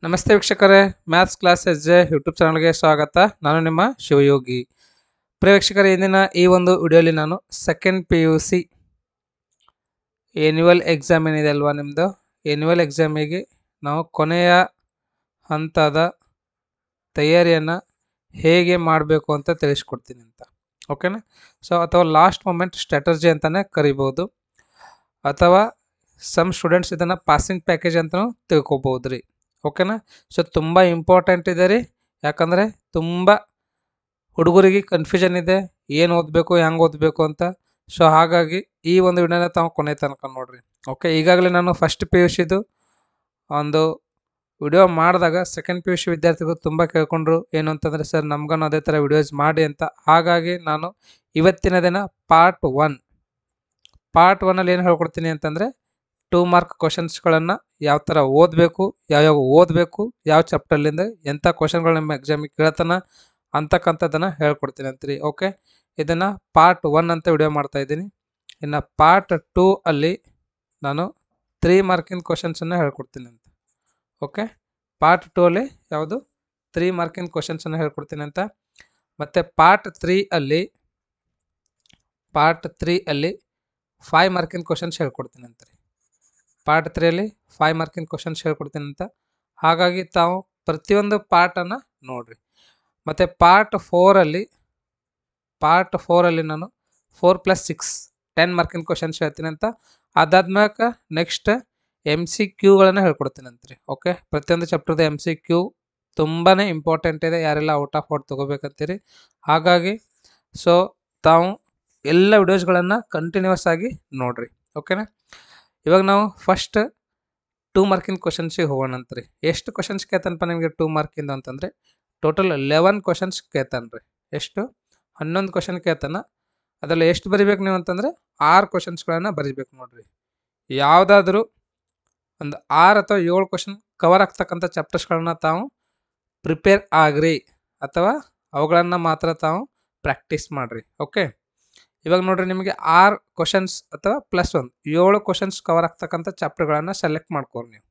ನಮಸ್ತೆ ವೀಕ್ಷಕರೇ, maths class S J YouTube ಚಾನಲ್ಗೆ ಸ್ವಾಗತ. ನಾನು ನಿಮ್ಮ ಶಿವಯೋಗಿ. ಪ್ರಿಯ ವೀಕ್ಷಕರೇ, ಇಂದಿನ ಈ ಒಂದು ವಿಡಿಯೋಲಿ ನಾನು ಸೆಕೆಂಡ್ PUC ಆ್ಯನ್ಯುವಲ್ ಎಕ್ಸಾಮ್ ಏನಿದೆ ಅಲ್ವಾ, ನಿಮ್ಮದು ಆ್ಯನ್ಯುವಲ್ ಎಕ್ಸಾಮಿಗೆ ನಾವು ಕೊನೆಯ ಹಂತದ ತಯಾರಿಯನ್ನು ಹೇಗೆ ಮಾಡಬೇಕು ಅಂತ ತಿಳಿಸ್ಕೊಡ್ತೀನಿ ಅಂತ. ಓಕೆನಾ? ಸೊ ಅಥವಾ ಲಾಸ್ಟ್ ಮೊಮೆಂಟ್ ಸ್ಟ್ರಾಟರ್ಜಿ ಅಂತಲೇ ಕರಿಬೋದು, ಅಥವಾ ಸಮ್ ಸ್ಟೂಡೆಂಟ್ಸ್ ಇದನ್ನು ಪಾಸಿಂಗ್ ಪ್ಯಾಕೇಜ್ ಅಂತಲೂ ತಿಳ್ಕೊಬೋದು ರೀ. ಓಕೆನಾ? ಸೊ ತುಂಬ ಇಂಪಾರ್ಟೆಂಟ್ ಇದೆ ರೀ, ಯಾಕಂದರೆ ತುಂಬ ಹುಡುಗರಿಗೆ ಕನ್ಫ್ಯೂಷನ್ ಇದೆ, ಏನು ಓದಬೇಕು, ಹೆಂಗೆ ಓದಬೇಕು ಅಂತ. ಸೊ ಹಾಗಾಗಿ ಈ ಒಂದು ವಿಡಿಯೋನ ತಾವು ಕೊನೆ ತನಕ ನೋಡಿರಿ. ಓಕೆ, ಈಗಾಗಲೇ ನಾನು ಫಸ್ಟ್ PUCದು ಒಂದು ವಿಡಿಯೋ ಮಾಡಿದಾಗ ಸೆಕೆಂಡ್ PUC ವಿದ್ಯಾರ್ಥಿಗಳು ತುಂಬ ಕೇಳ್ಕೊಂಡ್ರು, ಏನು ಅಂತಂದರೆ ಸರ್ ನಮ್ಗೂ ಅದೇ ಥರ ವಿಡಿಯೋಸ್ ಮಾಡಿ ಅಂತ. ಹಾಗಾಗಿ ನಾನು ಇವತ್ತಿನ ದಿನ ಪಾರ್ಟ್ 1 ಏನು ಹೇಳ್ಕೊಡ್ತೀನಿ ಅಂತಂದರೆ 2 ಮಾರ್ಕ್ ಕ್ವಶನ್ಸ್ಗಳನ್ನು ಯಾವ ಥರ ಓದಬೇಕು, ಯಾವ್ಯಾವ ಓದಬೇಕು, ಯಾವ ಚಾಪ್ಟರ್ಲಿಂದ ಎಂಥ ಕ್ವಶನ್ಗಳು ನಿಮ್ಮ ಎಕ್ಸಾಮಿಗೆ ಕೇಳ್ತಾನೆ ಅಂತಕ್ಕಂಥದ್ದನ್ನು ಹೇಳ್ಕೊಡ್ತೀನಿ ಅಂತೀರಿ. ಓಕೆ, ಇದನ್ನು ಪಾರ್ಟ್ 1 ಅಂತ ವಿಡಿಯೋ ಮಾಡ್ತಾಯಿದ್ದೀನಿ. ಇನ್ನು ಪಾರ್ಟ್ 2 ಅಲ್ಲಿ ನಾನು 3 ಮಾರ್ಕಿನ ಕ್ವಶನ್ಸನ್ನು ಹೇಳ್ಕೊಡ್ತೀನಿ ಅಂತ. ಓಕೆ, ಪಾರ್ಟ್ 2 ಅಲ್ಲಿ ಯಾವುದು 3 ಮಾರ್ಕಿನ ಕ್ವಶನ್ಸನ್ನು ಹೇಳ್ಕೊಡ್ತೀನಿ ಅಂತ. ಮತ್ತು ಪಾರ್ಟ್ 3 ಅಲ್ಲಿ 5 ಮಾರ್ಕಿನ ಕ್ವಶನ್ಸ್ ಹೇಳ್ಕೊಡ್ತೀನಿ ಅಂತ ರೀ. ಪಾರ್ಟ್ 3 ಅಲ್ಲಿ 5 ಮಾರ್ಕಿನ ಕ್ವಶನ್ಸ್ ಹೇಳ್ಕೊಡ್ತೀನಿ ಅಂತ. ಹಾಗಾಗಿ ತಾವು ಪ್ರತಿಯೊಂದು ಪಾರ್ಟನ್ನು ನೋಡಿರಿ. ಮತ್ತು ಪಾರ್ಟ್ 4 ಅಲ್ಲಿ ನಾನು 4+6 10 ಮಾರ್ಕಿನ ಕ್ವಶನ್ಸ್ ಹೇಳ್ತೀನಿ ಅಂತ. ಅದಾದ್ಮೇಲೆ ನೆಕ್ಸ್ಟ್ MCQಗಳನ್ನು ಹೇಳ್ಕೊಡ್ತೀನಿ ಅಂತ ರೀ. ಓಕೆ, ಪ್ರತಿಯೊಂದು ಚಾಪ್ಟರ್ದು MCQ ತುಂಬಾ ಇಂಪಾರ್ಟೆಂಟ್ ಇದೆ, ಯಾರೆಲ್ಲ ಔಟ್ ಆಫ್ ಔಟ್ ತೊಗೋಬೇಕಂತೀರಿ. ಹಾಗಾಗಿ ಸೊ ತಾವು ಎಲ್ಲ ವಿಡಿಯೋಸ್ಗಳನ್ನು ಕಂಟಿನ್ಯೂಸ್ ಆಗಿ ನೋಡಿರಿ. ಓಕೆನಾ? ಇವಾಗ ನಾವು ಫಸ್ಟ್ 2 ಮಾರ್ಕಿನ ಕ್ವಶನ್ಸಿಗೆ ಹೋಗೋಣ ಅಂತ್ರಿ. ಎಷ್ಟು ಕ್ವಶನ್ಸ್ ಕೇಳ್ತಾನಪ್ಪ ನಿಮಗೆ 2 ಮಾರ್ಕಿಂದು ಅಂತಂದರೆ ಟೋಟಲ್ 11 ಕ್ವಶನ್ಸ್ ಕೇಳ್ತಾನೆ ರೀ. ಎಷ್ಟು? 11 ಕ್ವಶನ್ ಕೇಳ್ತಾನ. ಅದರಲ್ಲಿ ಎಷ್ಟು ಬರಿಬೇಕು ನೀವು ಅಂತಂದರೆ 6 ಕ್ವಶನ್ಸ್ಗಳನ್ನು ಬರಿಬೇಕು ನೋಡಿರಿ. ಯಾವುದಾದ್ರೂ ಒಂದು 6 ಅಥವಾ 7 ಕ್ವಶನ್ ಕವರ್ ಆಗ್ತಕ್ಕಂಥ ಚಾಪ್ಟರ್ಸ್ಗಳನ್ನ ತಾವು ಪ್ರಿಪೇರ್ ಆಗ್ರಿ, ಅಥವಾ ಅವುಗಳನ್ನು ಮಾತ್ರ ತಾವು ಪ್ರಾಕ್ಟೀಸ್ ಮಾಡಿರಿ. ಓಕೆ, ಇವಾಗ ನೋಡ್ರಿ, ನಿಮಗೆ 6 ಕ್ವಶನ್ಸ್ ಅಥವಾ +1 7 ಕ್ವಶನ್ಸ್ ಕವರ್ ಆಗ್ತಕ್ಕಂಥ ಚಾಪ್ಟರ್ಗಳನ್ನು ಸೆಲೆಕ್ಟ್ ಮಾಡ್ಕೊರಿ ನೀವು.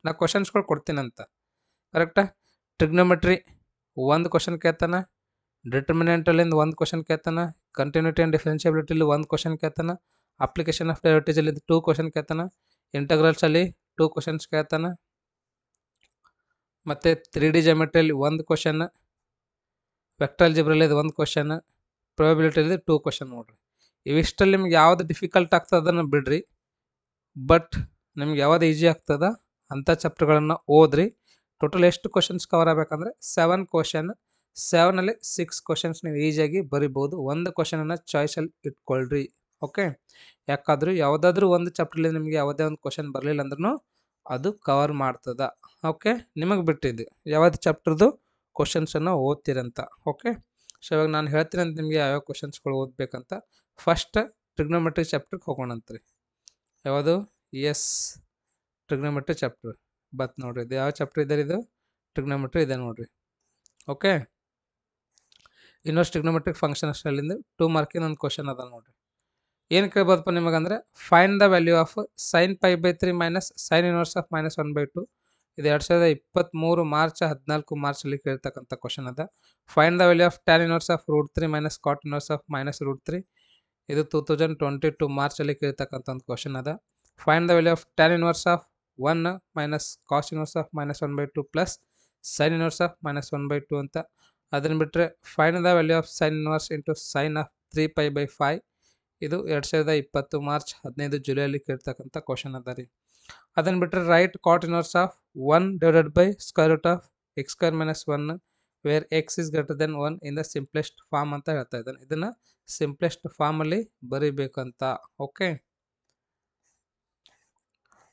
ನಾ ಕ್ವಶನ್ಸ್ಗಳು ಕೊಡ್ತೀನಂತ, ಕರೆಕ್ಟಾ? ಟ್ರಿಗ್ನೋಮೆಟ್ರಿ 1 ಕ್ವಶನ್ ಕೇಳ್ತಾನೆ, ಡಿಟರ್ಮಿನೆಂಟಲ್ಲಿಂದ 1 ಕ್ವಶನ್ ಕೇಳ್ತಾನೆ, ಕಂಟಿನ್ಯೂಟಿ ಆ್ಯಂಡ್ ಡಿಫರೆನ್ಷಿಯಬಿಲಿಟಿಲಿ 1 ಕ್ವಶನ್ ಕೇಳ್ತಾನೆ, ಅಪ್ಲಿಕೇಶನ್ ಆಫ್ ಡೆರಿವೇಟಿವ್ಸಲ್ಲಿ 2 ಕ್ವಶನ್ ಕೇಳ್ತಾನೆ, ಇಂಟಗ್ರಲ್ಸಲ್ಲಿ 2 ಕ್ವಶನ್ಸ್ ಕೇಳ್ತಾನೆ, ಮತ್ತು 3D ಜಾಮೆಟ್ರಿಯಲ್ಲಿ 1 ಕ್ವಶನ್, ವೆಕ್ಟರ್ ಆಲ್ಜಿಬ್ರಲ್ಲಿ 1 ಕ್ವಶನ್, ಪ್ರೊಬಬಿಲಿಟಿಯಲ್ಲಿ 2 ಕ್ವಶನ್ ನೋಡ್ರಿ. ಇವಿಷ್ಟಲ್ಲಿ ನಿಮ್ಗೆ ಯಾವ್ದು ಡಿಫಿಕಲ್ಟ್ ಆಗ್ತದೆ ಅದನ್ನು ಬಿಡ್ರಿ, ಬಟ್ ನಿಮ್ಗೆ ಯಾವ್ದು ಈಜಿ ಆಗ್ತದ ಅಂಥ ಚಾಪ್ಟರ್ಗಳನ್ನು ಓದ್ರಿ. ಟೋಟಲ್ ಎಷ್ಟು ಕ್ವಶನ್ಸ್ ಕವರ್ ಆಗಬೇಕಂದ್ರೆ 7 ಕ್ವಶನ್. 7ಅಲ್ಲಿ 6 ಕ್ವಶನ್ಸ್ ನೀವು ಈಸಿಯಾಗಿ ಬರಿಬೋದು. 1 ಕ್ವಶನನ್ನು ಚಾಯ್ಸಲ್ಲಿ ಇಟ್ಕೊಳ್ರಿ. ಓಕೆ, ಯಾಕಾದರೂ ಯಾವುದಾದ್ರೂ ಒಂದು ಚಾಪ್ಟರ್ಲಿ ನಿಮಗೆ ಯಾವುದೇ ಒಂದು ಕ್ವಶನ್ ಬರಲಿಲ್ಲ ಅಂದ್ರೂ ಅದು ಕವರ್ ಮಾಡ್ತದ. ಓಕೆ, ನಿಮಗೆ ಬಿಟ್ಟಿದ್ದು ಯಾವ್ದು ಚಾಪ್ಟರ್ದು ಕ್ವಶನ್ಸನ್ನು ಓದ್ತೀರಂತ. ಓಕೆ, ಸೊ ಇವಾಗ ನಾನು ಹೇಳ್ತೀನಿ ಅಂತ ನಿಮಗೆ ಯಾವ್ಯಾವ ಕ್ವಶನ್ಸ್ಗಳು ಓದಬೇಕಂತ. First trigonometry ಚಾಪ್ಟರ್ಗೆ ಹೋಗೋಣಂತ್ರಿ. ಯಾವುದು? ಟ್ರಿಗ್ನೋಮೆಟ್ರಿ ಚಾಪ್ಟರ್ ಬತ್ ನೋಡ್ರಿ. ಇದು ಯಾವ ಚಾಪ್ಟರ್ ಇದೆ? ಇದು ಟ್ರಿಗ್ನೋಮೆಟ್ರಿ ಇದೆ ನೋಡ್ರಿ. ಓಕೆ, ಇನ್ನೊಂದು ಟ್ರಿಗ್ನೋಮೆಟ್ರಿಕ್ ಫಂಕ್ಷನ್ ಅಷ್ಟಲ್ಲಿಂದ 2 ಮಾರ್ಕಿನ ಒಂದು ಕ್ವಶನ್ ಅದ ನೋಡ್ರಿ. ಏನು ಕೇಳ್ಬೋದಪ್ಪ ನಿಮಗಂದ್ರೆ, find the value of sin π/3 minus sin inverse of -1/2. ಇದು 2023 ಮಾರ್ಚ್ 14 ಮಾರ್ಚಲ್ಲಿ ಕೇಳ್ತಕ್ಕಂಥ ಕ್ವಶನ್ ಅದ. Find the value of tan inverse of √3 minus cot inverse of -√3. ಇದು 2022 ಮಾರ್ಚಲ್ಲಿ ಕೇಳ್ತಕ್ಕಂಥ ಒಂದು ಕ್ವಶನ್ ಅದ. Find the value of tan inverse of 1 minus cos inverse of -1/2 plus sin inverse of -1/2 ಅಂತ. ಅದನ್ನು ಬಿಟ್ಟರೆ find the value of sin inverse into sin of 3π/5. ಇದು 2020 March 15 ಜುಲೈಯಲ್ಲಿ ಕೇಳ್ತಕ್ಕಂಥ ಕ್ವಶನ್ ಅದ ರೀ. ಅದನ್ನು ಬಿಟ್ಟರೆ right cot inverse of 1/√x² - 1 where x is greater than 1 in the simplest form ಅಂತ ಹೇಳ್ತಾ ಇದ್ದಾನೆ. ಇದನ್ನು ಸಿಂಪ್ಲೆಸ್ಟ್ ಫಾರ್ಮಲ್ಲಿ ಬರೀಬೇಕಂತ. ಓಕೆ,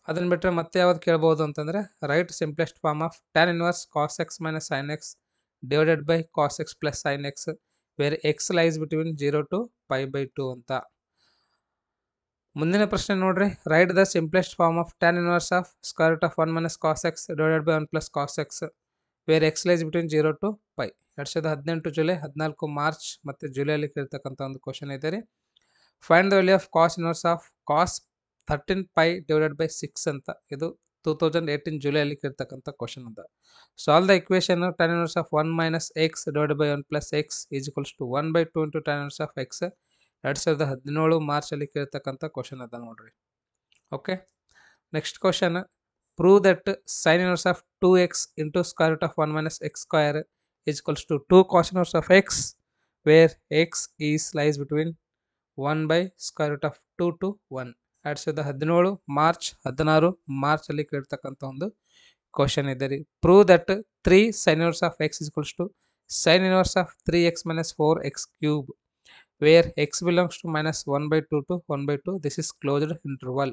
ಅದನ್ನು ಬಿಟ್ಟರೆ ಮತ್ತೆ ಯಾವ್ದು ಕೇಳ್ಬೋದು ಅಂತಂದರೆ, right simplest form of tan inverse cos x - sin x divided by cos x plus sin x where x lies between 0 to π/2 ಅಂತ. ಮುಂದಿನ ಪ್ರಶ್ನೆ ನೋಡ್ರಿ, right the simplest form of tan inverse of √1 minus cos x divided by 1 plus cos x where x lies between 0 to π. 2018 July 14 March ಮತ್ತು ಜುಲೈಯಲ್ಲಿ ಕೇಳ್ತಕ್ಕಂಥ ಒಂದು question ಇದೆ ರೀ. Find the value of cos inverse of cos 13π divided by 6 ಅಂತ. ಇದು 2018 ಜುಲೈಯಲ್ಲಿ ಕೇಳ್ತಕ್ಕಂಥ ಕ್ವಶನ್ ಅದ. Solve the equation tan inverse of 1 minus x divided by 1 plus x is equals to 1/2 into tan inverse of x 2017 ಮಾರ್ಚಲ್ಲಿ ಕೇಳ್ತಕ್ಕಂಥ question ಅದ ನೋಡ್ರಿ. Okay, next question, prove that sin inverse of 2x into square root of 1 minus x square is equals to 2 cos inverse of x where x is lies between 1 by square root of 2 to 1. 2017 March ಅಲ್ಲಿ ಕೇಳ್ತಕ್ಕಂಥ ಒಂದು question ಇದೆ ರೀ. Prove that 3 sin inverse of x is equals to sin inverse of 3x minus 4x cube where x belongs to minus 1/2 to 1/2. This is closed interval.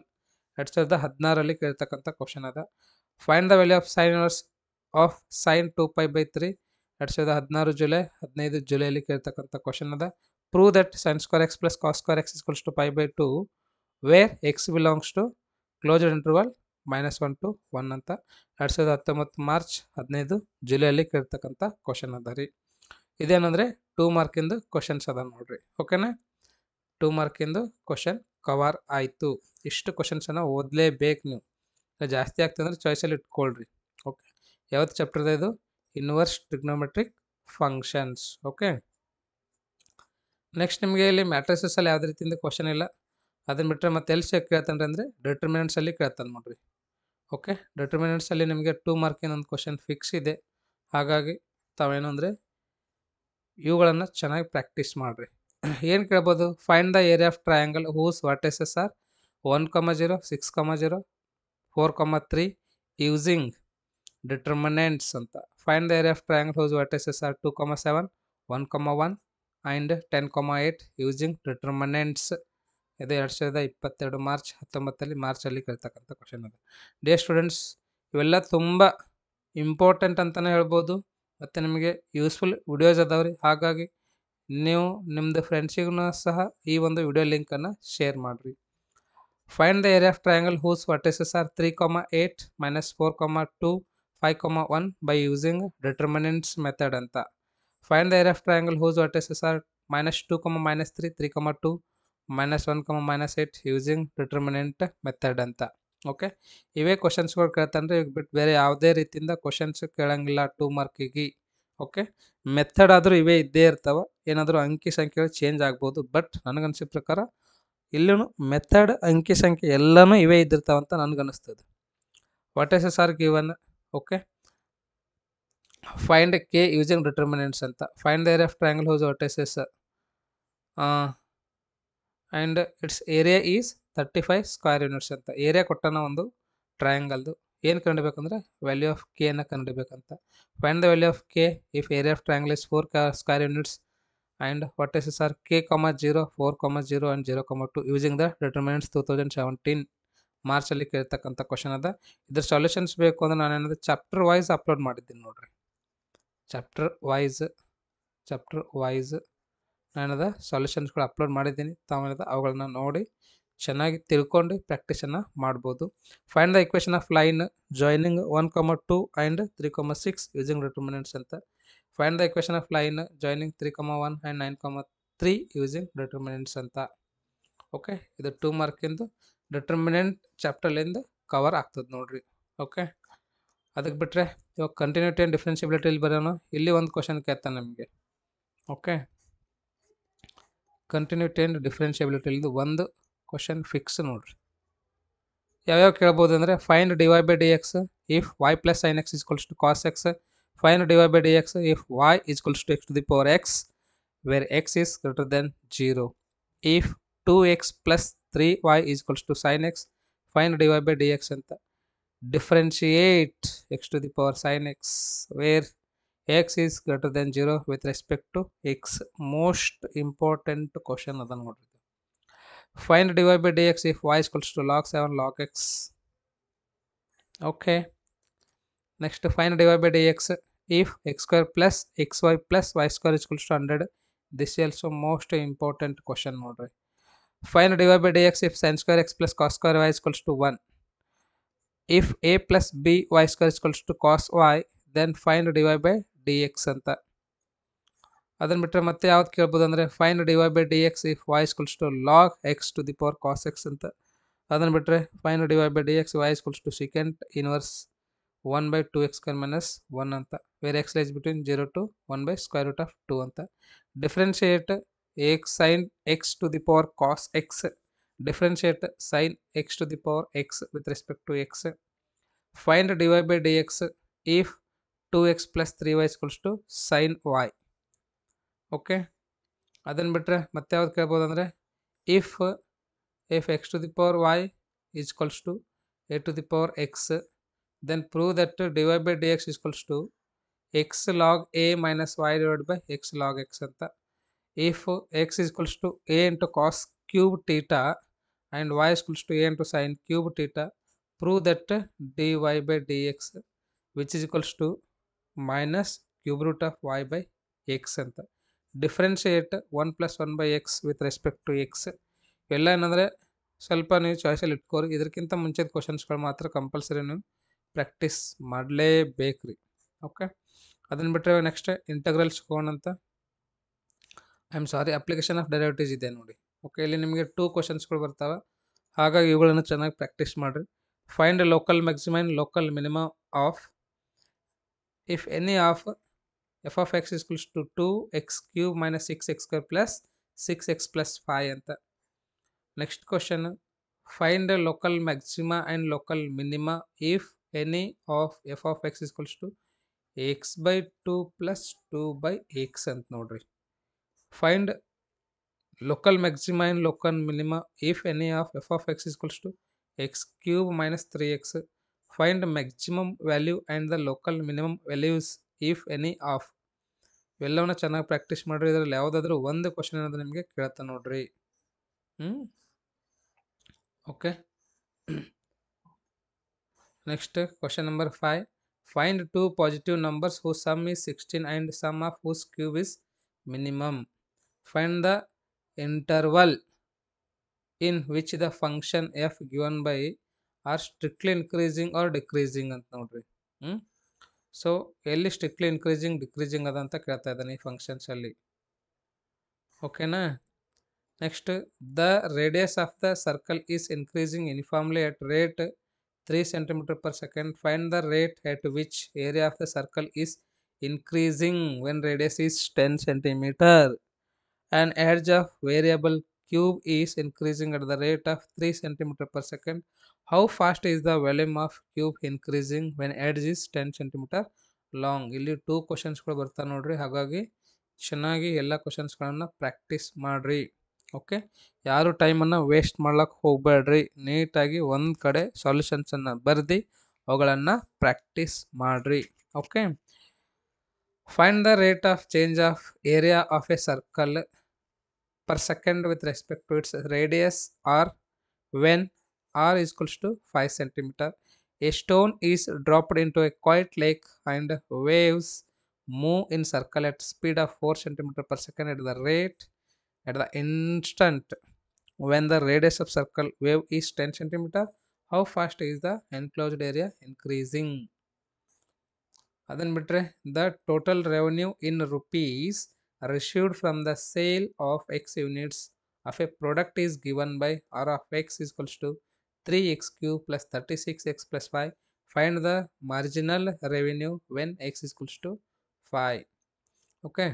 2016 ಕೇಳ್ತಕ್ಕಂಥ question ಅದ. Find the value of sin inverse of sin 2π/3. 2016 ಜುಲೈಯಲ್ಲಿ ಕೇಳ್ತಕ್ಕಂಥ question ಅದ. Prove that sin square x plus cos square x is equals to π/2 where x belongs to closed interval -1 to 1 ಅಂತ 2019 March 15 ಜುಲೈಯಲ್ಲಿ ಕೇಳ್ತಕ್ಕಂಥ question ಅದ ರೀ. ಇದೇನಂದ್ರೆ 2 ಮಾರ್ಕಿಂದು questions ಅದ ನೋಡ್ರಿ. ಓಕೆನಾ, 2 ಮಾರ್ಕಿಂದು ಕ್ವಶನ್ ಕವರ್ ಆಯಿತು. ಇಷ್ಟು ಕ್ವಶನ್ಸನ್ನು ಓದಲೇಬೇಕು ನೀವು. ಜಾಸ್ತಿ ಆಗ್ತಂದ್ರೆ ಚಾಯ್ಸಲ್ಲಿ ಇಟ್ಕೊಳ್ರಿ. ಓಕೆ, ಯಾವತ್ತು ಚಾಪ್ಟರ್ ಇದು? Inverse trigonometric functions. Okay, next ನಿಮಗೆ ಇಲ್ಲಿ ಮ್ಯಾಟ್ರಿಸಸ್ಸಲ್ಲಿ ಯಾವುದೇ ರೀತಿಯಿಂದ ಕ್ವಶನ್ ಇಲ್ಲ. ಅದನ್ನು ಬಿಟ್ಟರೆ ಮತ್ತೆ ಎಲ್ಲಿ ಕೇಳ್ತಾನೆ ಅಂದರೆ ಡಿಟರ್ಮಿನೆಂಟ್ಸಲ್ಲಿ ಕೇಳ್ತಾನೆ ನೋಡ್ರಿ. ಓಕೆ, ಡಿಟರ್ಮಿನೆಂಟ್ಸಲ್ಲಿ ನಿಮಗೆ 2 ಮಾರ್ಕಿನ ಒಂದು ಕ್ವಶನ್ ಫಿಕ್ಸ್ ಇದೆ. ಹಾಗಾಗಿ ತಾವೇನು ಅಂದರೆ ಇವುಗಳನ್ನು ಚೆನ್ನಾಗಿ ಪ್ರಾಕ್ಟೀಸ್ ಮಾಡಿರಿ. ಏನು ಕೇಳ್ಬೋದು? Find the area of triangle whose vertices are 1,0, 6,0, 4,3 using determinants ಅಂತ. Find the area of triangle whose vertices are 2,7, 1,1 and 10,8 using determinants. ಇದು 2022 ಮಾರ್ಚ್ 19 ಮಾರ್ಚಲ್ಲಿ ಕೇಳ್ತಕ್ಕಂಥ ಕ್ವಶನ್ ಅದು. ಡೇ ಸ್ಟೂಡೆಂಟ್ಸ್, ಇವೆಲ್ಲ ತುಂಬ ಇಂಪಾರ್ಟೆಂಟ್ ಅಂತಲೇ ಹೇಳ್ಬೋದು ಮತ್ತು ನಿಮಗೆ ಯೂಸ್ಫುಲ್ ವಿಡಿಯೋಸ್ ಅದಾವ್ರಿ. ಹಾಗಾಗಿ ನೀವು ನಿಮ್ಮದು ಫ್ರೆಂಡ್ಸಿಗೂ ಸಹ ಈ ಒಂದು ವಿಡಿಯೋ ಲಿಂಕನ್ನು ಶೇರ್ ಮಾಡಿರಿ. Find the area of triangle whose vertices are 3,8, -4,2, 5,1 by using determinants method ಅಂತ. Find the area of triangle whose vertices are -2, -3, 3,2, -1, -8 using determinant method ಅಂತ. ಓಕೆ, ಇವೇ ಕ್ವಶನ್ಸ್ಗಳು ಕೇಳ್ತಾನೆ. ಈಗ ಬಿಟ್ಟು ಬೇರೆ ಯಾವುದೇ ರೀತಿಯಿಂದ ಕ್ವಶನ್ಸ್ ಕೇಳಂಗಿಲ್ಲ 2 ಮಾರ್ಕಿಗೆ. ಓಕೆ, ಮೆಥಡ್ ಆದರೂ ಇವೇ ಇದ್ದೇ ಇರ್ತಾವೆ. ಏನಾದರೂ ಅಂಕಿ ಸಂಖ್ಯೆಗಳು ಚೇಂಜ್ ಆಗ್ಬೋದು. ಬಟ್ ನನಗನ್ಸಿದ ಪ್ರಕಾರ ಇಲ್ಲೂ ಮೆಥಡ್, ಅಂಕಿ ಸಂಖ್ಯೆ ಎಲ್ಲನೂ ಇವೇ ಇದ್ದಿರ್ತಾವಂತ ನನಗನ್ನಿಸ್ತದೆ. Vertices are given. Okay, find k using determinants ಅಂತ. Find the area of triangle whose vertices and its area is 35 square units ಅಂತ. ಏರಿಯಾ ಕೊಟ್ಟನ ಒಂದು ಟ್ರಯಾಂಗಲ್ದು ಏನು ಕಂಡುಬೇಕಂದ್ರೆ ವ್ಯಾಲ್ಯೂ ಆಫ್ ಕೆ ಅನ್ನು ಕಂಡುಬೇಕಂತ. Find the value of k if area of triangle is 4 square units and vertices are k, 0, 4, 0 and 0,2 using the determinants 2017 ಮಾರ್ಚಲ್ಲಿ ಕೇಳ್ತಕ್ಕಂಥ ಕ್ವಶನ್ ಅದ. ಇದ್ರ ಸೊಲ್ಯೂಷನ್ಸ್ ಬೇಕು ಅಂದ್ರೆ ನಾನೇನಾದ್ರು ಚಾಪ್ಟರ್ ವೈಸ್ ಅಪ್ಲೋಡ್ ಮಾಡಿದ್ದೀನಿ ನೋಡ್ರಿ. ಚಾಪ್ಟರ್ ವೈಸ್ ನಾನದ ಸೊಲ್ಯೂಷನ್ಸ್ಗಳು ಅಪ್ಲೋಡ್ ಮಾಡಿದ್ದೀನಿ. ತಾವೇನದ ಅವುಗಳನ್ನ ನೋಡಿ ಚೆನ್ನಾಗಿ ತಿಳ್ಕೊಂಡು ಪ್ರಾಕ್ಟೀಸನ್ನು ಮಾಡ್ಬೋದು. Find the equation of line joining 1,2 and 3,6 using determinants ಅಂತ. Find the equation of line joining 3,1 and 9,3 using determinants ಅಂತ. ಓಕೆ, ಇದು 2 ಮಾರ್ಕಿಂದು ಡಿಟರ್ಮಿನೆಂಟ್ ಚಾಪ್ಟರ್ಲಿಂದ ಕವರ್ ಆಗ್ತದೆ ನೋಡ್ರಿ. ಓಕೆ, ಅದಕ್ಕೆ ಬಿಟ್ಟರೆ ಇವಾಗ ಕಂಟಿನ್ಯೂಟಿ ಆ್ಯಂಡ್ ಡಿಫ್ರೆನ್ಷಿಯಬಿಲಿಟಿಲಿ ಬರೋಣ. ಇಲ್ಲಿ ಒಂದು ಕ್ವಶನ್ ಕೇಳ್ತಾನೆ ನಮಗೆ. ಓಕೆ, ಕಂಟಿನ್ಯೂಟಿ ಆ್ಯಂಡ್ ಡಿಫ್ರೆನ್ಷಿಯಬಿಲಿಟಿಲಿದ್ದು ಒಂದು ಕ್ವಶನ್ ಫಿಕ್ಸ್ ನೋಡ್ರಿ. ಯಾವ್ಯಾವ ಕೇಳ್ಬೋದು ಅಂದರೆ find dy by dx if y plus sin x is equals to cos x. Find dy by dx if y is equals to x to the power x where x is greater than 0. if 2x plus 3y is equals to sin x. Find dy by dx ಅಂತ. Differentiate x to the power sin x where x is greater than 0 with respect to x. most important question ಅದ ನೋಡ್ರಿ. Find dy by dx if y is equals to log 7 log x. Okay, next find dy by dx if x square plus xy plus y square is equals to 100. this is also most important question ನೋಡ್ರಿ. Find dy by dx if sin square x plus cos square y is equals to 1. if a plus b y square is equals to cos y then find dy by dx ಅಂತ. ಅದನ್ನು ಬಿಟ್ಟರೆ ಮತ್ತೆ ಯಾವ್ದು ಕೇಳ್ಬೋದು ಅಂದರೆ find dy by dx if y is equals to log x to the power cos x ಅಂತ. ಅದನ್ನು ಬಿಟ್ಟರೆ fine divide by D X Y is to second inverse 1 by 2x square minus 1 ಅಂತ, where X lies between 0 to 1 by square root of 2 ಅಂತ. Differentiate x sin x to the power cos x, differentiate sin x to the power x with respect to x. Find dy by dx if 2x plus 3y is equals to sin y. Okay, ಅದನ್ನು ಬಿಟ್ಟರೆ ಮತ್ತೆ ಯಾವ್ದು ಕೇಳ್ಬೋದು ಅಂದರೆ if x to the power y is equals to a to the power x, then prove that dy by dx is equals to x log a minus y divided by x log x ಅಂತ. If x is equals to a into cos cube theta and y is equals to a into sin cube theta, prove that dy by dx which is equals to minus cube root of y by x ಅಂತ. Differentiate 1 plus 1 by x with respect to x. ಎಲ್ಲ ಏನಂದರೆ ಸ್ವಲ್ಪ ನೀವು ಚಾಯ್ಸಲ್ಲಿ ಇಟ್ಕೋರಿ, ಇದಕ್ಕಿಂತ ಮುಂಚೆದ ಕ್ವಶನ್ಸ್ಗಳು ಮಾತ್ರ compulsory ನೀವು practice ಮಾಡಲೇಬೇಕ್ರಿ. Okay, ಅದನ್ನು ಬಿಟ್ಟರೆ ನೆಕ್ಸ್ಟ್ ಇಂಟಗ್ರಲ್ಸ್ ಹೋಗೋಣಂತ. ಅಪ್ಲಿಕೇಶನ್ ಆಫ್ ಡೆರಿವೇಟಿವ್ಸ್ ಇದೆ ನೋಡಿ. ಓಕೆ, ಇಲ್ಲಿ ನಿಮಗೆ 2 ಕ್ವಶನ್ಸ್ಗಳು ಬರ್ತಾವೆ, ಹಾಗಾಗಿ ಇವುಗಳನ್ನು ಚೆನ್ನಾಗಿ ಪ್ರಾಕ್ಟೀಸ್ ಮಾಡಿರಿ. Find local maximum and local minimum of if any of f of x is equals to 2x cube minus 6x square plus 6x plus 5 ಅಂತ. Next question find local maxima and local minima if any of f of x is equals to x by 2 plus 2 by x ಅಂತ ನೋಡ್ರಿ. Find local maxima and local minima if any of f of x is equals to x cube minus 3x. Find maximum value and the local minimum values if any of. ಇವೆಲ್ಲವನ್ನ ಚೆನ್ನಾಗಿ practice ಮಾಡಿರಿ. ಇದರಲ್ಲಿ ಯಾವುದಾದ್ರೂ ಒಂದು question ಏನಾದರೂ ನಿಮಗೆ ಕೇಳ್ತಾ ನೋಡ್ರಿ. Okay, next question number 5. Find 2 positive numbers whose sum is 16 and sum of whose cube is minimum. Find the interval in which the function F given by are strictly increasing or decreasing ಅಂತ ನೋಡ್ರಿ. So ಎಲ್ಲಿ strictly increasing decreasing ಅದಂತ ಕೇಳ್ತಾ ಇದ್ದಾನೆ ಈ ಫಂಕ್ಷನ್ಸಲ್ಲಿ. ಓಕೆನಾ. Next the radius of the circle is increasing uniformly at rate 3 centimeter per second. Find the rate at which area of the circle is increasing when radius is 10 centimeter. An edge of variable cube is increasing at the rate of 3 centimeter per second. How fast is the volume of cube increasing when edge is 10 centimeter long? ಇಲ್ಲಿ 2 ಕ್ವಶನ್ಸ್ಗಳು ಬರ್ತಾ ನೋಡ್ರಿ, ಹಾಗಾಗಿ ಚೆನ್ನಾಗಿ ಎಲ್ಲ ಕ್ವಶನ್ಸ್ಗಳನ್ನು practice ಮಾಡಿರಿ. Okay, ಯಾರು ಟೈಮನ್ನು waste ಮಾಡ್ಲಿಕ್ಕೆ ಹೋಗಬೇಡ್ರಿ. ನೀಟಾಗಿ ಒಂದು ಕಡೆ ಸಾಲ್ಯೂಷನ್ಸನ್ನು ಬರೆದು ಅವುಗಳನ್ನು ಪ್ರಾಕ್ಟೀಸ್ ಮಾಡಿರಿ. Okay, find the rate of change of area of A circle per second with respect to its radius or when r is equals to 5 centimeter. A stone is dropped into a quiet lake and waves move in circle at speed of 4 centimeter per second at the instant when the radius of circle wave is 10 centimeter. How fast is the enclosed area increasing? ಅದನ್ನು ಬಿಟ್ಟರೆ the total revenue in rupees received from the sale of x units of a product is given by r of x is equals to 3x cube plus 36x plus 5. Find the marginal revenue when x is equals to 5. Okay,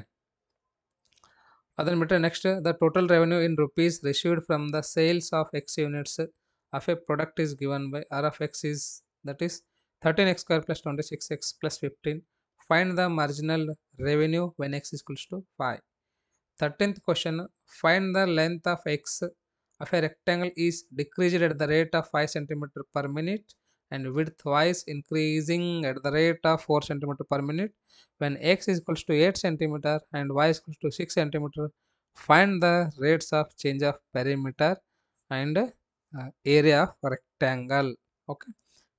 ಅದನ್ನು ಬಿಟ್ಟರೆ next the total revenue in rupees received from the sales of x units of a product is given by r of x is that is 13x square plus 26x plus 15. Find the marginal revenue when x is equals to 5. 13th question. Find the length of x of a rectangle is decreased at the rate of 5 cm per minute and width wise increasing at the rate of 4 cm per minute when x is equals to 8 cm and y is equals to 6 cm. Find the rates of change of perimeter and area of rectangle. Okay,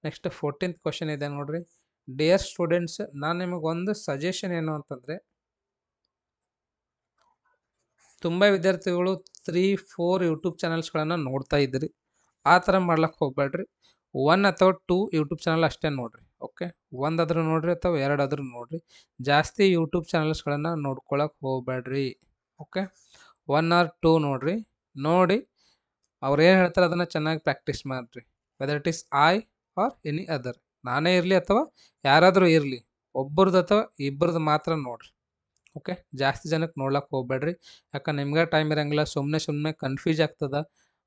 next 14th question ಇದೆ ನೋಡ್ರಿ. Dear students, ನಾನು ನಿಮಗೊಂದು suggestion ಏನು ಅಂತಂದರೆ, ತುಂಬ ವಿದ್ಯಾರ್ಥಿಗಳು 3-4 YouTube ಚಾನಲ್ಸ್ಗಳನ್ನು ನೋಡ್ತಾ ಇದ್ದೀರಿ. ಆ ಥರ ಮಾಡ್ಲಿಕ್ಕೆ ಹೋಗ್ಬೇಡ್ರಿ. 1 ಅಥವಾ 2 ಯೂಟ್ಯೂಬ್ ಚಾನಲ್ ಅಷ್ಟೇ ನೋಡಿರಿ. ಓಕೆ, ಒಂದಾದರೂ ನೋಡಿರಿ ಅಥವಾ 2 ಆದರೂ ನೋಡಿರಿ. ಜಾಸ್ತಿ ಯೂಟ್ಯೂಬ್ ಚಾನಲ್ಸ್ಗಳನ್ನು ನೋಡ್ಕೊಳಕ್ಕೆ ಹೋಗ್ಬೇಡ್ರಿ. ಓಕೆ, 1 or 2 ನೋಡಿರಿ. ನೋಡಿ ಅವ್ರು ಏನು ಹೇಳ್ತಾರೆ ಅದನ್ನು ಚೆನ್ನಾಗಿ ಪ್ರಾಕ್ಟೀಸ್ ಮಾಡಿರಿ. Whether it is I R any other, ನಾನೇ ಇರಲಿ ಅಥವಾ ಯಾರಾದರೂ ಇರಲಿ, ಒಬ್ಬರದ್ದು ಅಥವಾ ಇಬ್ಬರದ್ದು ಮಾತ್ರ ನೋಡಿರಿ. ಓಕೆ, ಜಾಸ್ತಿ ಜನಕ್ಕೆ ನೋಡ್ಲಕ್ಕೆ ಹೋಗ್ಬೇಡ್ರಿ. ಯಾಕಂದ್ರೆ ನಿಮ್ಗೆ ಟೈಮ್ ಇರೋಂಗಿಲ್ಲ, ಸುಮ್ಮನೆ ಕನ್ಫ್ಯೂಸ್ ಆಗ್ತದೆ,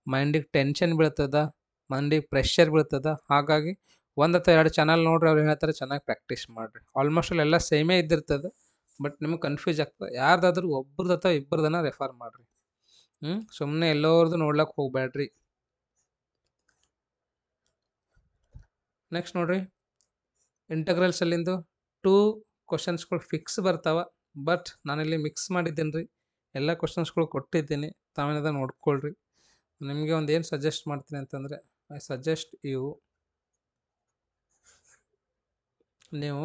ಮೈಂಡಿಗೆ ಟೆನ್ಷನ್ ಬೀಳ್ತದೆ, ಮೈಂಡಿಗೆ ಪ್ರೆಷರ್ ಬೀಳ್ತದೆ. ಹಾಗಾಗಿ ಒಂದು ಅಥವಾ ಎರಡು ಚಾನಲ್ ನೋಡ್ರಿ, ಅವ್ರು ಹೇಳ್ತಾರೆ ಚೆನ್ನಾಗಿ ಪ್ರಾಕ್ಟೀಸ್ ಮಾಡಿರಿ. ಆಲ್ಮೋಸ್ಟ್ ಎಲ್ಲ ಸೇಮೇ ಇದ್ದಿರ್ತದೆ, ಬಟ್ ನಿಮ್ಗೆ ಕನ್ಫ್ಯೂಸ್ ಆಗ್ತದೆ. ಯಾರ್ದಾದ್ರೂ ಒಬ್ರದ್ದು ಅಥವಾ ಇಬ್ಬರದನ್ನ ರೆಫರ್ ಮಾಡಿರಿ. ಸುಮ್ಮನೆ ಎಲ್ಲೋರ್ದು ನೋಡ್ಲಕ್ಕೆ ಹೋಗ್ಬೇಡ್ರಿ. ನೆಕ್ಸ್ಟ್ ನೋಡ್ರಿ, ಇಂಟಗ್ರಲ್ಸಲ್ಲಿಂದು 2 ಕ್ವಶನ್ಸ್ಗಳು ಫಿಕ್ಸ್ ಬರ್ತಾವೆ, ಬಟ್ ನಾನಿಲ್ಲಿ ಮಿಕ್ಸ್ ಮಾಡಿದ್ದೀನಿ ರೀ. ಎಲ್ಲ ಕ್ವಶನ್ಸ್ಗಳು ಕೊಟ್ಟಿದ್ದೀನಿ, ತಾವೇನದ ನೋಡ್ಕೊಳ್ರಿ. ನಿಮಗೆ ಒಂದು ಏನು ಸಜೆಸ್ಟ್ ಮಾಡ್ತೀನಿ ಅಂತಂದರೆ, ಐ ಸಜೆಸ್ಟ್ ನೀವು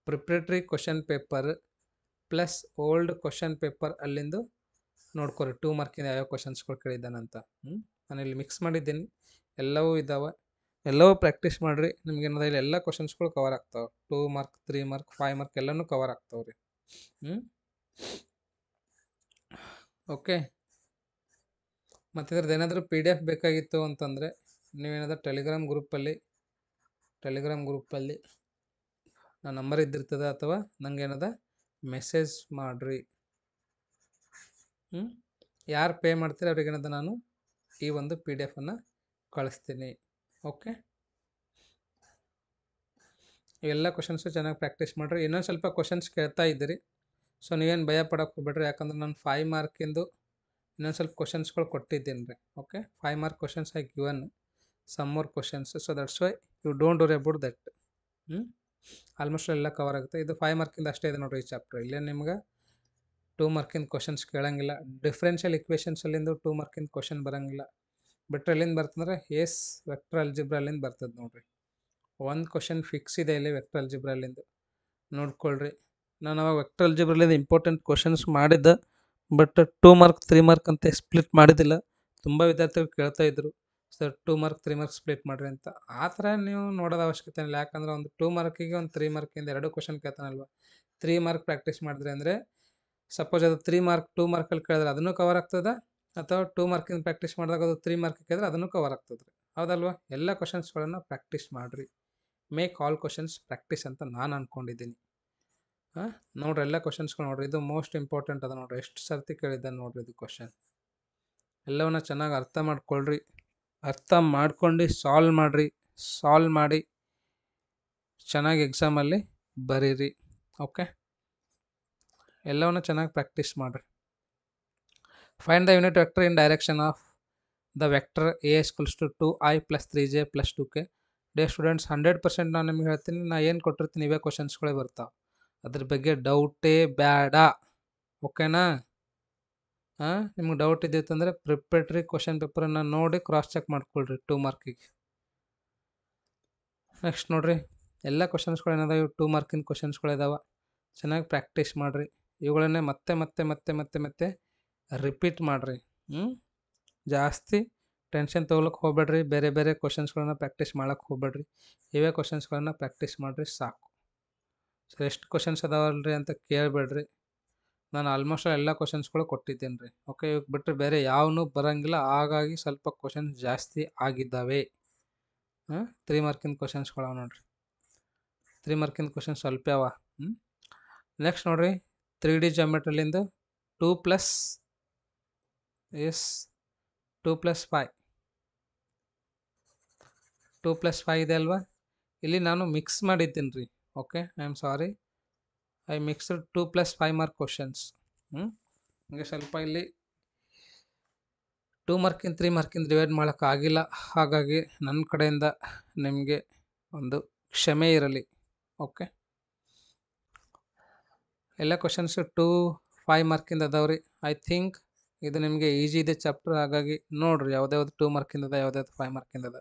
preparatory question paper plus old question paper ಅಲ್ಲಿಂದು ನೋಡ್ಕೊರಿ, 2 ಮಾರ್ಕಿಂದ ಯಾವ್ಯಾವ ಕ್ವಶನ್ಸ್ಗಳು ಕೇಳಿದ್ದಾನಂತ. ನಾನಿಲ್ಲಿ ಮಿಕ್ಸ್ ಮಾಡಿದ್ದೀನಿ, ಎಲ್ಲವೂ ಇದ್ದಾವೆ, ಎಲ್ಲವೂ ಪ್ರಾಕ್ಟೀಸ್ ಮಾಡಿರಿ. ನಿಮ್ಗೇನದ ಇಲ್ಲಿ ಎಲ್ಲ ಕ್ವಶನ್ಸ್ಗಳು ಕವರ್ ಆಗ್ತಾವೆ. 2 ಮಾರ್ಕ್, 3 ಮಾರ್ಕ್, 5 ಮಾರ್ಕ್ ಎಲ್ಲನೂ ಕವರ್ ಆಗ್ತಾವೆ ರೀ. ಓಕೆ, ಮತ್ತು ಇದ್ರದ್ದು ಏನಾದರೂ PDF ಬೇಕಾಗಿತ್ತು ಅಂತಂದರೆ ನೀವೇನಾದರೂ ಟೆಲಿಗ್ರಾಮ್ ಗ್ರೂಪಲ್ಲಿ ನನ್ನ ನಂಬರ್ ಇದ್ದಿರ್ತದೆ, ಅಥವಾ ನಂಗೆ ಏನದ ಮೆಸೇಜ್ ಮಾಡಿರಿ. ಯಾರು ಪೇ ಮಾಡ್ತೀರಿ ಅವ್ರಿಗೆ ಏನದ ನಾನು ಈ ಒಂದು PDF ಅನ್ನು ಕಳಿಸ್ತೀನಿ. ಓಕೆ, ಇವೆಲ್ಲ ಕ್ವಶನ್ಸು ಚೆನ್ನಾಗಿ ಪ್ರಾಕ್ಟೀಸ್ ಮಾಡಿರಿ. ಇನ್ನೊಂದು ಸ್ವಲ್ಪ ಕ್ವಶನ್ಸ್ ಕೇಳ್ತಾ ಇದ್ದೀರಿ, ಸೊ ನೀವೇನು ಭಯ ಪಡೋಕೆ ಹೋಗ್ಬೇಡ್ರಿ. ಯಾಕಂದ್ರೆ ನಾನು 5 ಮಾರ್ಕಿಂದು ಇನ್ನೊಂದು ಸ್ವಲ್ಪ ಕ್ವಶನ್ಸ್ಗಳು ಕೊಟ್ಟಿದ್ದೀನಿ ರೀ. Okay, 5 mark questions I given some more questions, so that's why you don't worry about that. Almost ಎಲ್ಲ ಕವರ್ ಆಗುತ್ತೆ. ಇದು 5 ಮಾರ್ಕಿಂದ ಅಷ್ಟೇ ಇದೆ ನೋಡಿರಿ ಈ ಚಾಪ್ಟರ್. ಇಲ್ಲೇ ನಿಮ್ಗೆ 2 ಮಾರ್ಕಿಂದ ಕ್ವಶನ್ಸ್ ಕೇಳಂಗಿಲ್ಲ. ಡಿಫ್ರೆನ್ಷಿಯಲ್ ಇಕ್ವೇಷನ್ಸಲ್ಲಿಂದು 2 ಮಾರ್ಕಿಂದ ಕ್ವಶನ್ ಬರೋಂಗಿಲ್ಲ. ಬಿಟ್ಟರೆ ಎಲ್ಲಿಂದ ಬರ್ತಂದ್ರೆ ವೆಕ್ಟರ್ ಅಲ್ಜಿಬ್ರಲ್ಲಿಂದ ಬರ್ತದೆ ನೋಡಿರಿ. ಒಂದು ಕ್ವಶನ್ ಫಿಕ್ಸ್ ಇದೆ ಇಲ್ಲಿ ವೆಕ್ಟರ್ ಅಲ್ಜಿಬ್ರಲ್ಲಿಂದು, ನೋಡ್ಕೊಳ್ರಿ. ನಾನು ಅವಾಗ ವೆಕ್ಟರ್ ಅಲ್ಜಿಬ್ರಲ್ಲಿಂದ ಇಂಪಾರ್ಟೆಂಟ್ ಕ್ವಶನ್ಸ್ ಮಾಡಿದ್ದೆ, ಬಟ್ 2 ಮಾರ್ಕ್ 3 ಮಾರ್ಕ್ ಅಂತ ಸ್ಪ್ಲಿಟ್ ಮಾಡಿದ್ದಿಲ್ಲ. ತುಂಬ ವಿದ್ಯಾರ್ಥಿಗಳು ಕೇಳ್ತಾ ಇದ್ರು, ಸರ್ 2 ಮಾರ್ಕ್ 3 ಮಾರ್ಕ್ ಸ್ಪ್ಲಿಟ್ ಮಾಡಿರಿ ಅಂತ. ಆ ಥರ ನೀವು ನೋಡೋದು ಅವಶ್ಯಕತೆ ಇಲ್ಲ. ಯಾಕಂದ್ರೆ ಒಂದು 2 ಮಾರ್ಕಿಗೆ ಒಂದು 3 ಮಾರ್ಕಿಂದ 2 ಕ್ವಶನ್ ಕೇಳ್ತಾನಲ್ವ. 3 ಮಾರ್ಕ್ ಪ್ರಾಕ್ಟೀಸ್ ಮಾಡಿದ್ರಿ ಅಂದರೆ, ಸಪೋಸ್ ಅದು 3 ಮಾರ್ಕ್ 2 ಮಾರ್ಕಲ್ಲಿ ಕೇಳಿದ್ರೆ ಅದನ್ನು ಕವರ್ ಆಗ್ತದೆ, ಅಥವಾ 2 ಮಾರ್ಕಿಂದ ಪ್ರಾಕ್ಟೀಸ್ ಮಾಡಿದಾಗ ಅದು 3 ಮಾರ್ಕ್ ಕೇಳಿದ್ರೆ ಅದನ್ನು ಕವರ್ ಆಗ್ತದೆ ರೀ. ಹೌದಲ್ವಾ? ಎಲ್ಲ ಕ್ವಶನ್ಸ್ಗಳನ್ನು ಪ್ರಾಕ್ಟೀಸ್ ಮಾಡಿರಿ. ಮೇಕ್ ಆಲ್ ಕ್ವಶನ್ಸ್ ಪ್ರಾಕ್ಟೀಸ್ ಅಂತ ನಾನು ಅಂದ್ಕೊಂಡಿದ್ದೀನಿ. ನೋಡ್ರಿ, ಎಲ್ಲ ಕ್ವಶನ್ಸ್ಗಳು ನೋಡ್ರಿ, ಇದು ಮೋಸ್ಟ್ ಇಂಪಾರ್ಟೆಂಟ್ ಅದ ನೋಡ್ರಿ. ಎಷ್ಟು ಸರ್ತಿ ಕೇಳಿದ್ದಾನೆ ನೋಡ್ರಿ ಇದು ಕ್ವಶನ್. ಎಲ್ಲವನ್ನ ಚೆನ್ನಾಗಿ ಅರ್ಥ ಮಾಡ್ಕೊಳ್ರಿ. ಅರ್ಥ ಮಾಡ್ಕೊಂಡು ಸಾಲ್ವ್ ಮಾಡಿ ಚೆನ್ನಾಗಿ ಎಕ್ಸಾಮಲ್ಲಿ ಬರೀರಿ. ಓಕೆ, ಎಲ್ಲವನ್ನ ಚೆನ್ನಾಗಿ ಪ್ರಾಕ್ಟೀಸ್ ಮಾಡಿರಿ. Find the unit vector in direction of the vector A = 2i + 3j + 2k. Day students, 100% ನಾನು ನಿಮ್ಗೆ ಹೇಳ್ತೀನಿ, ನಾನು ಏನು ಕೊಟ್ಟಿರ್ತೀನಿ ಇವೇ ಕ್ವಶನ್ಸ್ಗಳೇ ಬರ್ತಾವೆ. ಅದ್ರ ಬಗ್ಗೆ ಡೌಟೇ ಬೇಡ. ಓಕೆನಾ? ನಿಮ್ಗೆ ಡೌಟ್ ಇದ್ದಿತ್ತಂದರೆ ಪ್ರಿಪ್ರೇಟ್ರಿ ಕ್ವಶನ್ ಪೇಪರನ್ನು ನೋಡಿ ಕ್ರಾಸ್ ಚೆಕ್ ಮಾಡ್ಕೊಳ್ರಿ 2 ಮಾರ್ಕಿಗೆ. ನೆಕ್ಸ್ಟ್ ನೋಡ್ರಿ, ಎಲ್ಲ ಕ್ವಶನ್ಸ್ಗಳು ಏನಾದಾವೆ, ಇವು 2 ಮಾರ್ಕಿನ ಕ್ವಶನ್ಸ್ಗಳಿದಾವೆ. ಚೆನ್ನಾಗಿ ಪ್ರಾಕ್ಟೀಸ್ ಮಾಡಿರಿ. ಇವುಗಳನ್ನೇ ಮತ್ತೆ ರಿಪೀಟ್ ಮಾಡಿರಿ. ಜಾಸ್ತಿ ಟೆನ್ಷನ್ ತೊಗೊಳಕ್ಕೆ ಹೋಗ್ಬೇಡ್ರಿ. ಬೇರೆ ಕ್ವಶನ್ಸ್ಗಳನ್ನ ಪ್ರಾಕ್ಟೀಸ್ ಮಾಡೋಕ್ಕೆ ಹೋಗ್ಬೇಡ್ರಿ. ಇವೇ ಕ್ವಶನ್ಸ್ಗಳನ್ನ ಪ್ರಾಕ್ಟೀಸ್ ಮಾಡಿರಿ ಸಾಕು. ಸೊ ಎಷ್ಟು ಕ್ವಶನ್ಸ್ ಅದಾವಲ್ರಿ ಅಂತ ಕೇಳಬೇಡ್ರಿ. ನಾನು ಆಲ್ಮೋಸ್ಟ್ ಎಲ್ಲ ಕ್ವಶನ್ಸ್ಗಳು ಕೊಟ್ಟಿದ್ದೀನಿ ರೀ. ಓಕೆ, ಇವಾಗ ಬಿಟ್ಟರೆ ಬೇರೆ ಯಾವನೂ ಬರೋಂಗಿಲ್ಲ. ಹಾಗಾಗಿ ಸ್ವಲ್ಪ ಕ್ವಶನ್ಸ್ ಜಾಸ್ತಿ ಆಗಿದ್ದಾವೆ. 3 ಮಾರ್ಕಿನ ಕ್ವಶನ್ಸ್ಗಳವ ನೋಡ್ರಿ. 3 ಮಾರ್ಕಿನ ಕ್ವಶನ್ಸ್ ಸ್ವಲ್ಪ ಅವ. ನೆಕ್ಸ್ಟ್ ನೋಡ್ರಿ, 3D ಜಾಮೆಟ್ರಿಲಿಂದ 2 + 5 ಇದೆ ಅಲ್ವಾ? ಇಲ್ಲಿ ನಾನು ಮಿಕ್ಸ್ ಮಾಡಿದ್ದೀನಿ ರೀ. Okay, I am sorry, I mixed 2 + 5 mark questions. ಹಂಗೆ ಸ್ವಲ್ಪ ಇಲ್ಲಿ 2 ಮಾರ್ಕಿಂದ 3 ಮಾರ್ಕಿಂದ ಡಿವೈಡ್ ಮಾಡೋಕ್ಕಾಗಿಲ್ಲ. ಹಾಗಾಗಿ ನನ್ನ ಕಡೆಯಿಂದ ನಿಮಗೆ ಒಂದು ಕ್ಷಮೆ ಇರಲಿ. ಓಕೆ, ಎಲ್ಲ ಕ್ವಶನ್ಸ್ 2, 5 ಮಾರ್ಕಿಂದ ಅದಾವ್ರಿ. ಐ ಥಿಂಕ್ ಇದು ನಿಮಗೆ ಈಸಿ ಇದೆ ಚಾಪ್ಟರ್. ಹಾಗಾಗಿ ನೋಡಿರಿ, ಯಾವ್ದ್ಯಾವ್ದು 2 ಮಾರ್ಕಿಂದ ಅದ, ಯಾವ್ದ್ಯಾವ್ದು 5 ಮಾರ್ಕಿಂದ ಅದ.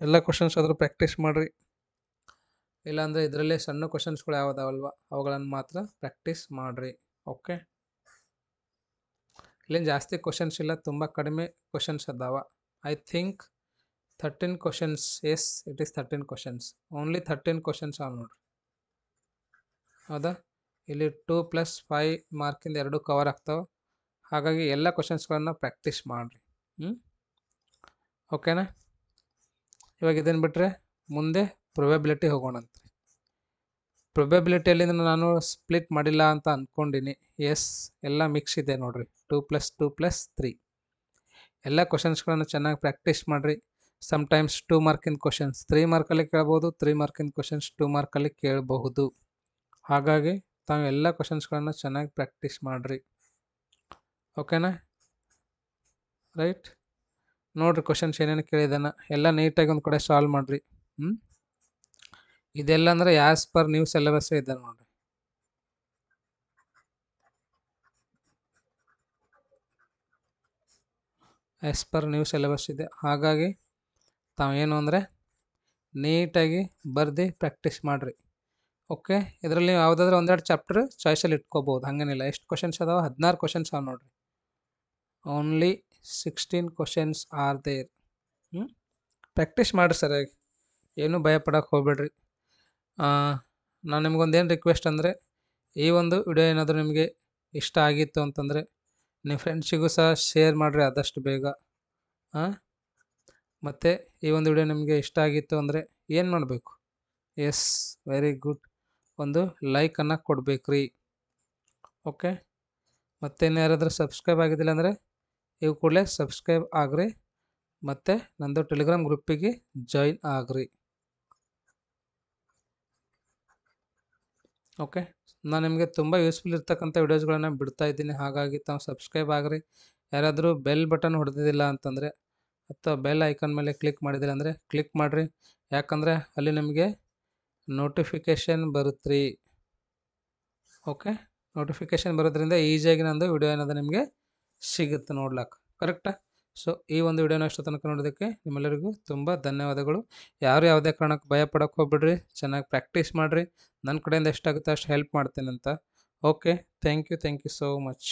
ಎಲ್ಲ ಕ್ವಶನ್ಸ್ ಆದರೂ ಪ್ರಾಕ್ಟೀಸ್ ಮಾಡಿರಿ. ಇಲ್ಲಾಂದರೆ ಇದರಲ್ಲೇ ಸಣ್ಣ ಕ್ವಶನ್ಸ್ಗಳು ಯಾವುದಾವಲ್ವ ಅವುಗಳನ್ನು ಮಾತ್ರ ಪ್ರಾಕ್ಟೀಸ್ ಮಾಡಿರಿ. ಓಕೆ, ಇಲ್ಲೇನು ಜಾಸ್ತಿ ಕ್ವಶನ್ಸ್ ಇಲ್ಲ, ತುಂಬ ಕಡಿಮೆ ಕ್ವಶನ್ಸ್ ಅದಾವ. I think 13 questions. Yes, it is 13 questions. Only 13 questions ಆವ್ ನೋಡ್ರಿ. ಹೌದಾ? ಇಲ್ಲಿ 2 + 5 ಮಾರ್ಕಿಂದ 2 ಕವರ್ ಆಗ್ತಾವೆ. ಹಾಗಾಗಿ ಎಲ್ಲ ಕ್ವಶನ್ಸ್ಗಳನ್ನು ಪ್ರಾಕ್ಟೀಸ್ ಮಾಡಿರಿ. ಓಕೆನಾ. ಇವಾಗ ಇದನ್ನು ಬಿಟ್ಟರೆ ಮುಂದೆ ಪ್ರೊಬೆಬಿಲಿಟಿ ಹೋಗೋಣಂತೆ. ಪ್ರೊಬೆಬಿಲಿಟಿಯಲ್ಲಿ ನಾನು ಸ್ಪ್ಲಿಟ್ ಮಾಡಿಲ್ಲ ಅಂತ ಅಂದ್ಕೊಂಡಿನಿ. ಎಸ್, ಎಲ್ಲ ಮಿಕ್ಸ್ ಇದೆ ನೋಡಿರಿ. 2 + 2 + 3 ಎಲ್ಲ ಕ್ವಶನ್ಸ್ಗಳನ್ನು ಚೆನ್ನಾಗಿ ಪ್ರಾಕ್ಟೀಸ್ ಮಾಡಿರಿ. ಸಮ್ಟೈಮ್ಸ್ 2 ಮಾರ್ಕಿನ ಕ್ವಶನ್ಸ್ 3 ಮಾರ್ಕಲ್ಲಿ ಕೇಳ್ಬೋದು, 3 ಮಾರ್ಕಿನ ಕ್ವಶನ್ಸ್ 2 ಮಾರ್ಕಲ್ಲಿ ಕೇಳಬಹುದು. ಹಾಗಾಗಿ ತಾವು ಎಲ್ಲ ಕ್ವಶನ್ಸ್ಗಳನ್ನು ಚೆನ್ನಾಗಿ ಪ್ರಾಕ್ಟೀಸ್ ಮಾಡಿರಿ. ಓಕೆನಾ, ರೈಟ್. ನೋಡಿರಿ ಕ್ವಶನ್ಸ್ ಏನೇನು ಕೇಳಿದಾನ ಎಲ್ಲ ನೀಟಾಗಿ ಒಂದು ಕಡೆ ಸಾಲ್ವ್ ಮಾಡಿರಿ. ಇದೆಲ್ಲ ಅಂದರೆ ಆ್ಯಸ್ ಪರ್ ನ್ಯೂ ಸಿಲೆಬಸ್ ಇದೆ ನೋಡಿರಿ. ಆ್ಯಸ್ ಪರ್ ನ್ಯೂ ಸಿಲೆಬಸ್ ಇದೆ. ಹಾಗಾಗಿ ತಾವೇನು ಅಂದರೆ ನೀಟಾಗಿ ಬರ್ದು ಪ್ರಾಕ್ಟೀಸ್ ಮಾಡಿರಿ. ಓಕೆ, ಇದರಲ್ಲಿ ನೀವು ಯಾವುದಾದ್ರೂ ಒಂದೆರಡು ಚಾಪ್ಟರ್ ಚಾಯ್ಸಲ್ಲಿ ಇಟ್ಕೋಬೋದು, ಹಾಗೇನಿಲ್ಲ. ಎಷ್ಟು ಕ್ವಶನ್ಸ್ ಅದಾವೆ? 16 ಕ್ವಶನ್ಸ್ ಅವ ನೋಡಿರಿ. Only 16 questions are there. Practice ಮಾಡಿರಿ ಸರಿಯಾಗಿ, ಏನೂ ಭಯ ಪಡೋಕ್ಕೆ ಹೋಗ್ಬೇಡ್ರಿ. ನಾನು ನಿಮ್ಗೊಂದೇನು ರಿಕ್ವೆಸ್ಟ್ ಅಂದರೆ, ಈ ಒಂದು ವಿಡಿಯೋ ಏನಾದರೂ ನಿಮಗೆ ಇಷ್ಟ ಆಗಿತ್ತು ಅಂತಂದರೆ ನಿಮ್ಮ ಫ್ರೆಂಡ್ಸಿಗೂ ಸಹ ಶೇರ್ ಮಾಡಿರಿ ಆದಷ್ಟು ಬೇಗ. ಮತ್ತು ಈ ಒಂದು ವಿಡಿಯೋ ನಿಮಗೆ ಇಷ್ಟ ಆಗಿತ್ತು ಅಂದರೆ ಏನು ಮಾಡಬೇಕು? ಎಸ್, ವೆರಿ ಗುಡ್, ಒಂದು ಲೈಕನ್ನು ಕೊಡಬೇಕ್ರಿ. ಓಕೆ, ಮತ್ತೇನು ಯಾರಾದರೂ ಸಬ್ಸ್ಕ್ರೈಬ್ ಆಗಿದ್ದಿಲ್ಲ ಅಂದರೆ ಇವು ಕೂಡಲೇ ಸಬ್ಸ್ಕ್ರೈಬ್ ಆಗ್ರಿ, ಮತ್ತು ನಂದು ಟೆಲಿಗ್ರಾಮ್ ಗ್ರೂಪಿಗೆ ಜಾಯಿನ್ ಆಗ್ರಿ. ಓಕೆ, ನಾನು ನಿಮಗೆ ತುಂಬ ಯೂಸ್ಫುಲ್ ಇರ್ತಕ್ಕಂಥ ವಿಡಿಯೋಸ್ಗಳನ್ನು ಬಿಡ್ತಾ ಇದ್ದೀನಿ. ಹಾಗಾಗಿ ತಾವು ಸಬ್ಸ್ಕ್ರೈಬ್ ಆಗ್ರಿ. ಯಾರಾದರೂ ಬೆಲ್ ಬಟನ್ ಹೊಡೆದಿಲ್ಲ ಅಂತಂದರೆ ಅಥವಾ ಬೆಲ್ ಐಕಾನ್ ಮೇಲೆ ಕ್ಲಿಕ್ ಮಾಡಿದಿಲ್ಲ ಅಂದರೆ ಕ್ಲಿಕ್ ಮಾಡಿರಿ. ಯಾಕಂದರೆ ಅಲ್ಲಿ ನಿಮಗೆ ನೋಟಿಫಿಕೇಷನ್ ಬರುತ್ತೆ ರೀ. ಓಕೆ, ನೋಟಿಫಿಕೇಷನ್ ಬರೋದ್ರಿಂದ ಈಸಿಯಾಗಿ ನಂದು ವಿಡಿಯೋ ಏನಾದರೂ ನಿಮಗೆ ಸಿಗುತ್ತೆ ನೋಡ್ಲಿಕ್ಕೆ. ಕರೆಕ್ಟಾ? ಸೊ ಈ ಒಂದು ವಿಡಿಯೋನ ಅಷ್ಟು ತನಕ ನೋಡೋದಕ್ಕೆ ನಿಮ್ಮೆಲ್ಲರಿಗೂ ತುಂಬ ಧನ್ಯವಾದಗಳು. ಯಾರು ಯಾವುದೇ ಕಾರಣಕ್ಕೆ ಭಯ ಪಡೋಕ್ಕೆ ಹೋಗ್ಬಿಡ್ರಿ, ಚೆನ್ನಾಗಿ ಪ್ರಾಕ್ಟೀಸ್ ಮಾಡಿರಿ. ನನ್ನ ಕಡೆಯಿಂದ ಎಷ್ಟಾಗುತ್ತೆ ಅಷ್ಟು ಹೆಲ್ಪ್ ಮಾಡ್ತೇನೆ ಅಂತ. Okay, thank you so much.